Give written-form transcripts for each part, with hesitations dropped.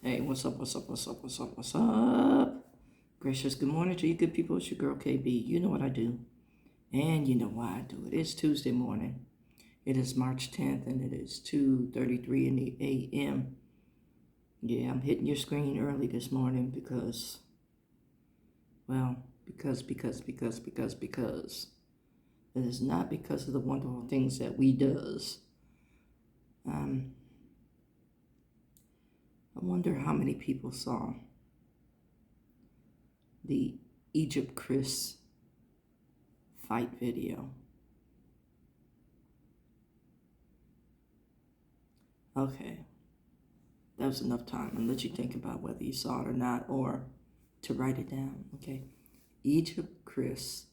Hey, what's up, what's up, what's up, what's up, what's up? Gracious good morning to you good people. It's your girl KB. You know what I do. And you know why I do it. It's Tuesday morning. It is March 10th and it is 2:33 in the a.m. Yeah, I'm hitting your screen early this morning because, well, because. It is not because of the wonderful things that we does. I wonder how many people saw the Egypt Chris fight video. Okay, that was enough time. I'll let you think about whether you saw it or not, or to write it down. Okay, Egypt Chris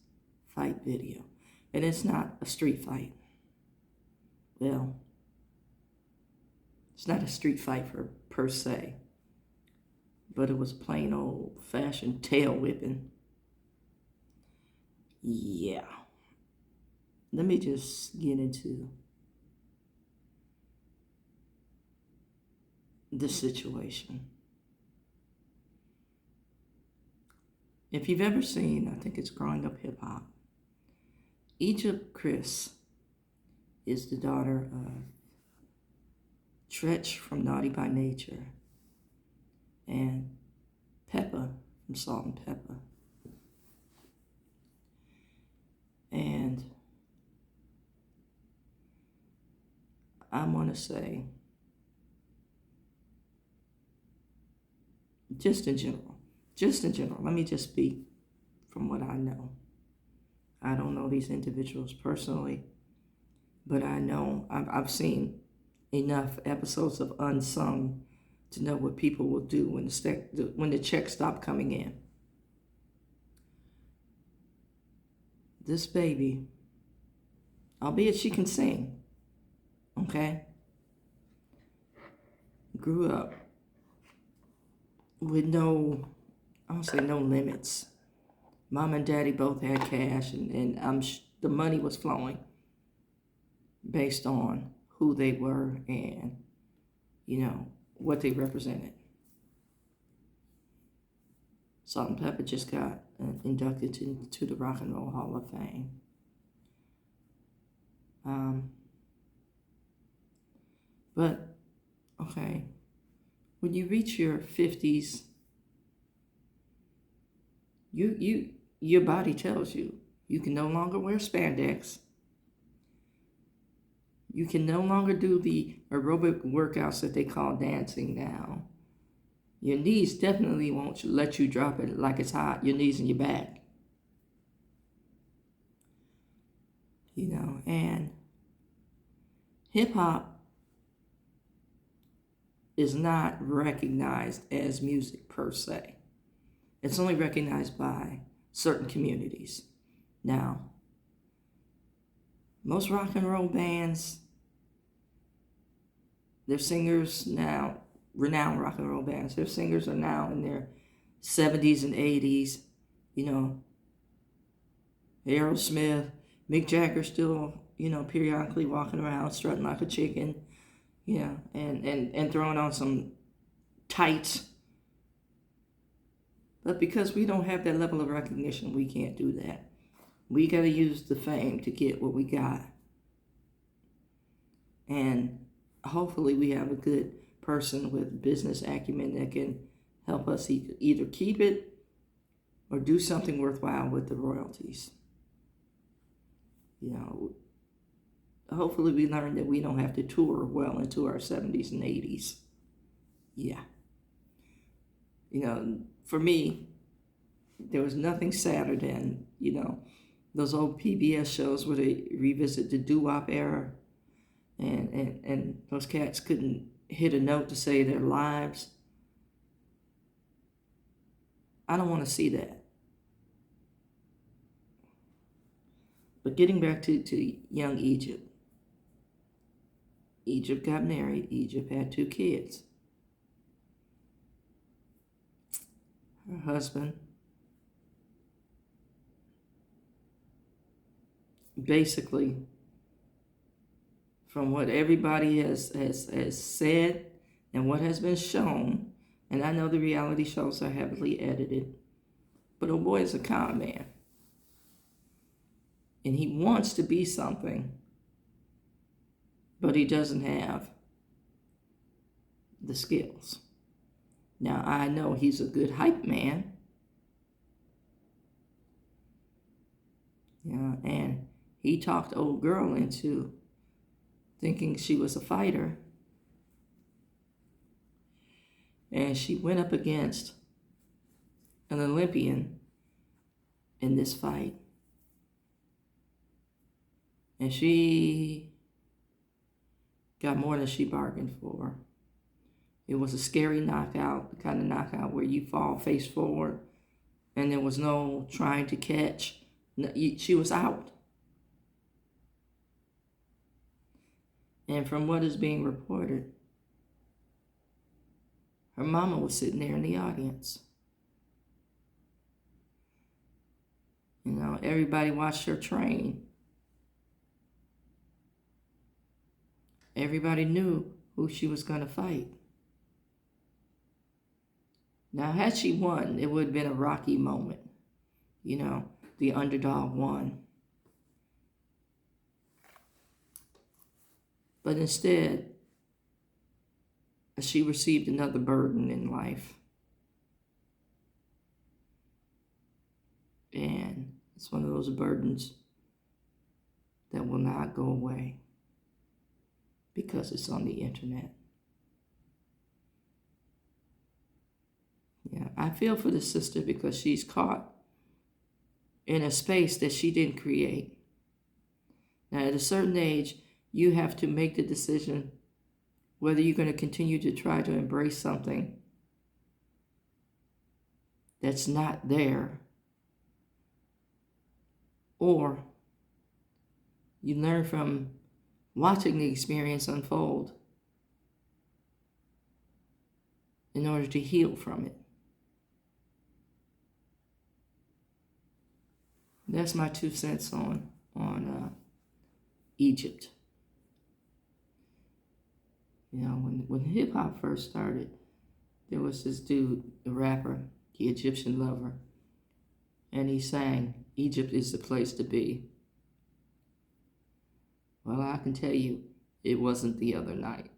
fight video. And it's not a street fight. Well, it's not a street fight per se, but it was plain old fashioned tail whipping. Yeah. Let me just get into the situation. If you've ever seen, I think it's Growing Up Hip Hop, Egypt Chris is the daughter of Tretch from Naughty by Nature and Peppa from Salt and Pepper. And I want to say, just in general, let me just speak from what I know. I don't know these individuals personally, but I know I've seen enough episodes of Unsung to know what people will do when the checks stop coming in. This baby, albeit she can sing, okay, grew up with no, I don't say no limits. Mom and daddy both had cash, and the money was flowing based on who they were and, what they represented. Salt and Pepper just got inducted to the Rock and Roll Hall of Fame. But, okay, when you reach your 50s, your body tells you can no longer wear spandex. You can no longer do the aerobic workouts that they call dancing now. Your knees definitely won't let you drop it like it's hot, your knees and your back. And hip hop is not recognized as music per se. It's only recognized by certain communities. Now, most rock and roll bands, their singers now, renowned rock and roll bands, their singers are now in their 70s and 80s. Aerosmith, Mick Jagger still, periodically walking around strutting like a chicken, and throwing on some tights. But because we don't have that level of recognition, we can't do that. We got to use the fame to get what we got. And hopefully we have a good person with business acumen that can help us either keep it or do something worthwhile with the royalties. Hopefully we learn that we don't have to tour well into our 70s and 80s. Yeah. For me, there was nothing sadder than, those old PBS shows where they revisit the doo-wop era and those cats couldn't hit a note to save their lives. I don't want to see that. But getting back to young Egypt. Egypt got married. Egypt had 2 kids. Her husband basically, from what everybody has said and what has been shown, And I know the reality shows are heavily edited, but old boy is a con man. And he wants to be something, but he doesn't have the skills. Now, I know he's a good hype man. Yeah, and he talked old girl into thinking she was a fighter. And she went up against an Olympian in this fight. And she got more than she bargained for. It was a scary knockout, the kind of knockout where you fall face forward and there was no trying to catch. She was out. And from what is being reported, her mama was sitting there in the audience. You know, everybody watched her train. Everybody knew who she was going to fight. Now, had she won, it would have been a rocky moment. You know, the underdog won. But instead, she received another burden in life. And it's one of those burdens that will not go away because it's on the internet. Yeah, I feel for the sister because she's caught in a space that she didn't create. Now, at a certain age, you have to make the decision whether you're going to continue to try to embrace something that's not there, or you learn from watching the experience unfold in order to heal from it. That's my 2 cents on Egypt. You know, when hip hop first started, there was this dude, the rapper, the Egyptian Lover, and he sang, "Egypt is the place to be." Well, I can tell you, it wasn't the other night.